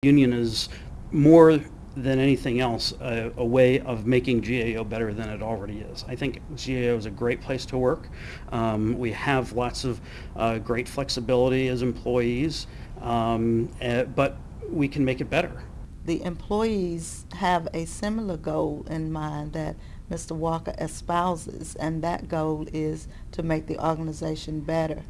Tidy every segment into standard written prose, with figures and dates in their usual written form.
Union is more than anything else a way of making GAO better than it already is. I think GAO is a great place to work. We have lots of great flexibility as employees, but we can make it better. The employees have a similar goal in mind that Mr. Walker espouses, and that goal is to make the organization better.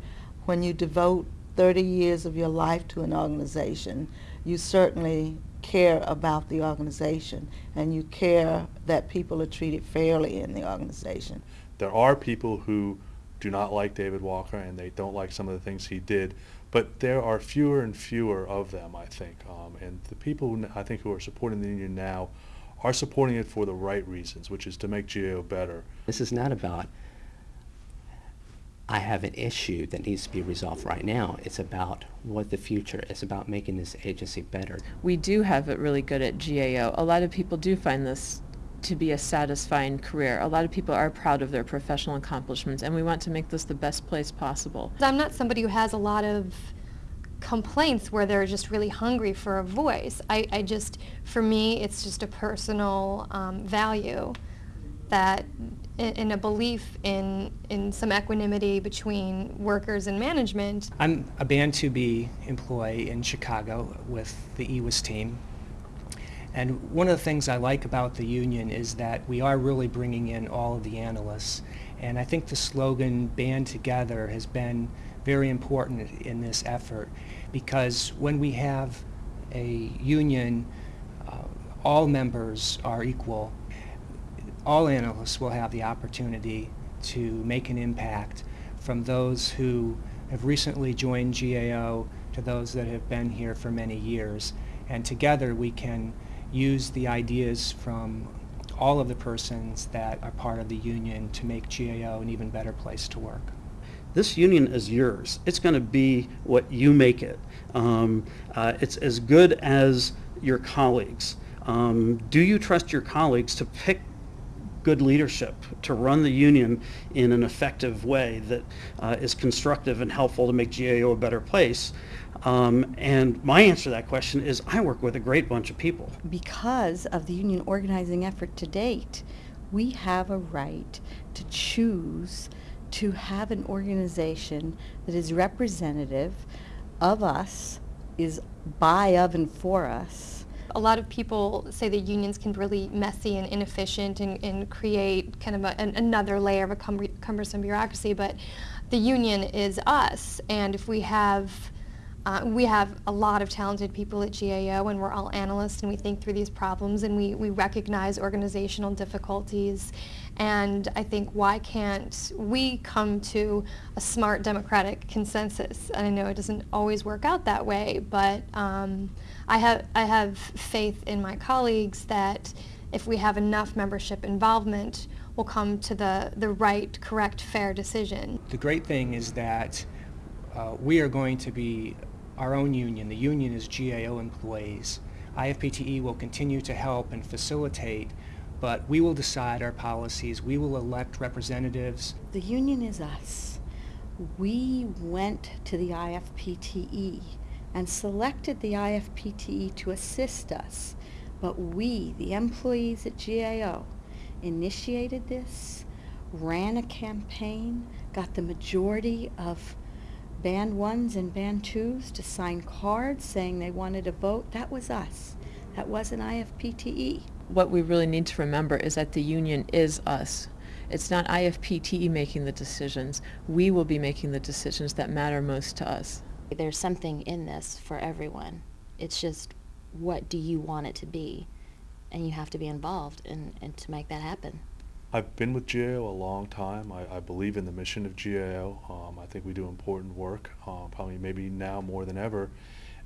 When you devote 30 years of your life to an organization, you certainly care about the organization, and you care that people are treated fairly in the organization. There are people who do not like David Walker and they don't like some of the things he did, but there are fewer and fewer of them, I think. And the people who are supporting the union now are supporting it for the right reasons, which is to make GAO better. This is not about I have an issue that needs to be resolved right now. It's about what the future is, about making this agency better. We do have it really good at GAO. A lot of people do find this to be a satisfying career. A lot of people are proud of their professional accomplishments, and we want to make this the best place possible. I'm not somebody who has a lot of complaints where they're just really hungry for a voice. I just, for me, it's just a personal value that in a belief in some equanimity between workers and management. I'm a Band 2B employee in Chicago with the EWIS team. And one of the things I like about the union is that we are really bringing in all of the analysts. And I think the slogan, Band Together, has been very important in this effort, because when we have a union, all members are equal. All analysts will have the opportunity to make an impact, from those who have recently joined GAO to those that have been here for many years. And together we can use the ideas from all of the persons that are part of the union to make GAO an even better place to work. This union is yours. It's going to be what you make it. It's as good as your colleagues. Do you trust your colleagues to pick good leadership, to run the union in an effective way that is constructive and helpful to make GAO a better place? And my answer to that question is I work with a great bunch of people. Because of the union organizing effort to date, we have a right to choose to have an organization that is representative of us, is by, of, and for us. A lot of people say that unions can be really messy and inefficient and create kind of another layer of a cumbersome bureaucracy, but the union is us, and if we have a lot of talented people at GAO, and we're all analysts, and we think through these problems, and we recognize organizational difficulties. And I think, why can't we come to a smart democratic consensus? And I know it doesn't always work out that way, but I have faith in my colleagues that if we have enough membership involvement, we'll come to the right, correct, fair decision. The great thing is that we are going to be our own union. The union is GAO employees. IFPTE will continue to help and facilitate, but we will decide our policies. We will elect representatives. The union is us. We went to the IFPTE and selected the IFPTE to assist us, but we, the employees at GAO, initiated this, ran a campaign, got the majority of Band 1s and Band 2s to sign cards saying they wanted to vote. That was us. That wasn't IFPTE. What we really need to remember is that the union is us. It's not IFPTE making the decisions. We will be making the decisions that matter most to us. There's something in this for everyone. It's just, what do you want it to be? And you have to be involved and to make that happen. I've been with GAO a long time. I believe in the mission of GAO. I think we do important work, probably maybe now more than ever.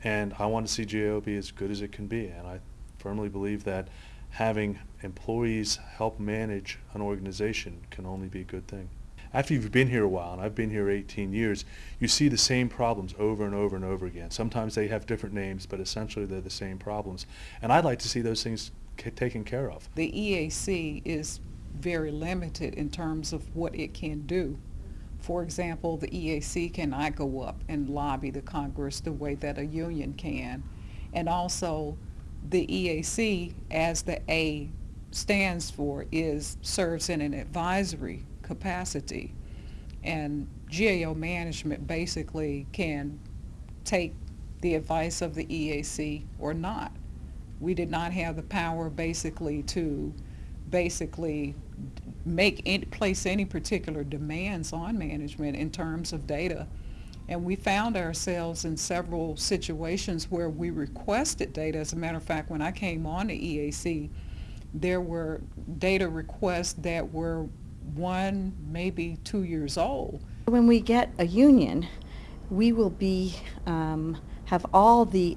And I want to see GAO be as good as it can be. And I firmly believe that having employees help manage an organization can only be a good thing. After you've been here a while, and I've been here 18 years, you see the same problems over and over and over again. Sometimes they have different names, but essentially they're the same problems. And I'd like to see those things taken care of. The EAC is very limited in terms of what it can do. For example, the EAC cannot go up and lobby the Congress the way that a union can. And also, the EAC, as the A stands for, serves in an advisory capacity. And GAO management basically can take the advice of the EAC or not. We did not have the power basically to place any particular demands on management in terms of data. And we found ourselves in several situations where we requested data. As a matter of fact, when I came on the EAC, there were data requests that were 1, maybe 2 years old. When we get a union, we will have all the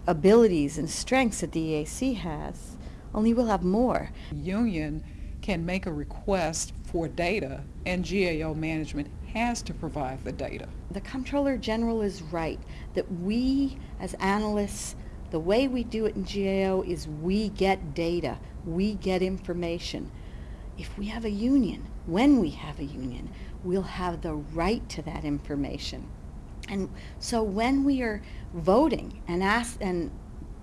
abilities and strengths that the EAC has, only we'll have more. Union can make a request for data, and GAO management has to provide the data. The Comptroller General is right that we as analysts, the way we do it in GAO is we get data, we get information. If we have a union, when we have a union, we'll have the right to that information. And so when we are voting and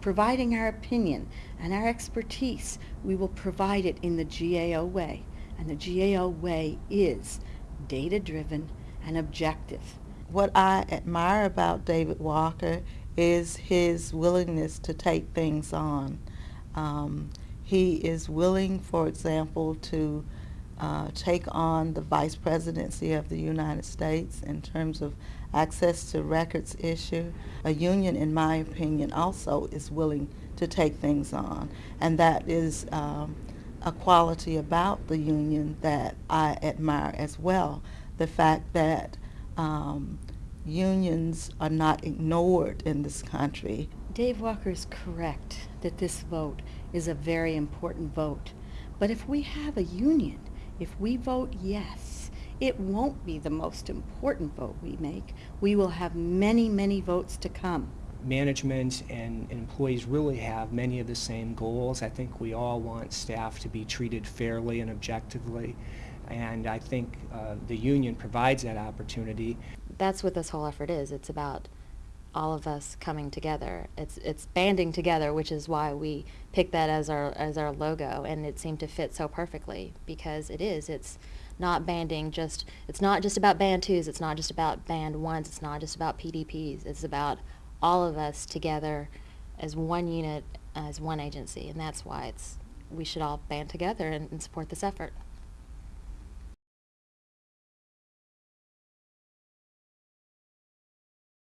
providing our opinion and our expertise, we will provide it in the GAO way. And the GAO way is data-driven and objective. What I admire about David Walker is his willingness to take things on. He is willing, for example, to take on the vice presidency of the United States in terms of access to records issue. A union, in my opinion, also is willing to take things on, and that is a quality about the union that I admire as well. The fact that unions are not ignored in this country. Dave Walker is correct that this vote is a very important vote. But if we have a union, if we vote yes, it won't be the most important vote we make. We will have many, many votes to come. Management and employees really have many of the same goals. I think we all want staff to be treated fairly and objectively, and I think the union provides that opportunity. That's what this whole effort is. It's about all of us coming together. It's banding together, which is why we picked that as our logo, and it seemed to fit so perfectly because it is. It's not banding it's not just about band twos, it's not just about band ones, it's not just about PDPs. It's about all of us together as one unit, as one agency, and that's why we should all band together and support this effort.